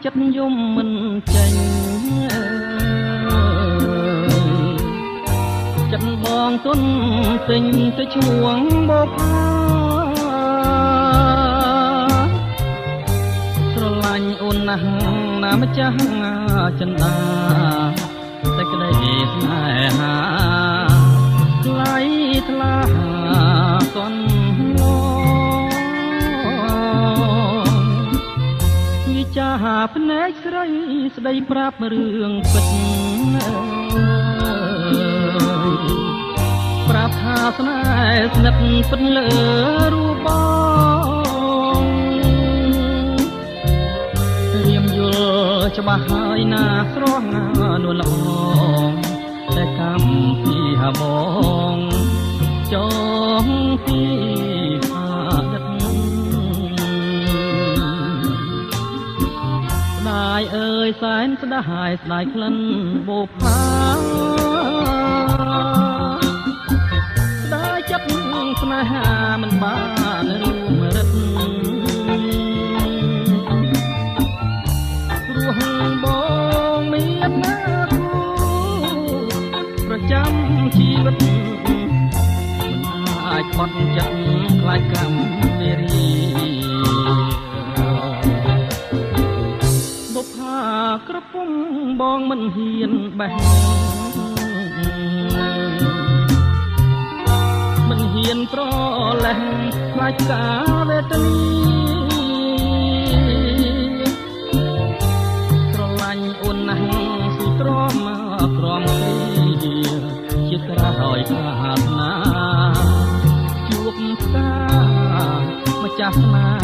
ចិត្តយំមិនចេញចិត្តបងទុនទិញទៅឈួងបបស្រឡាញ់អូនណាស់ណាម្ចាស់ចិន្តាតែក្តីស្នេហាថ្លៃថ្លាសន់វិចាភ្នែកស្រីស្ដីប្រាប់រឿងពិតប្រាប់ថាស្នេហ៍ស្និទ្ធពិតលើរូបបងរៀមយល់ច្បាស់ហើយណាស្រស់ណានួនល្អតែកម្មពីហបងចងពីហាដិតស្ដាយអើយសែនស្ដាយស្ដាយក្លិនបុប្ផាស្ដាយចិត្តស្នេហាមិនបានរួមរិទ្ធរស់បងមានណាគូប្រចាំជីវិតមិនអាចបត់ចិត្តខ្លាចកម្មនារីបុប្ផាក្រពុំបងមិនហ៊ានបេះមិនហ៊ានប្រលេះខ្លាចការវេទនីស្រឡាញ់អូនណាស់សុទ្រាំក្រំទីជាក្រោយខាត់ណាជួបផ្កាម្ចាស់ស្នេហ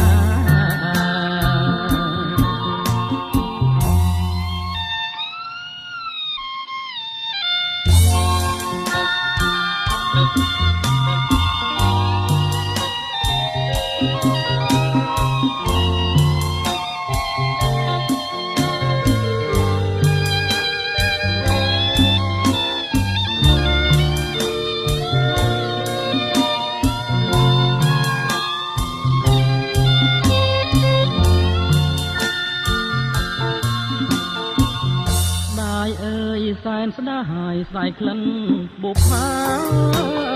៍សែនស្ដាយស្ដាយក្លិនបុប្ផា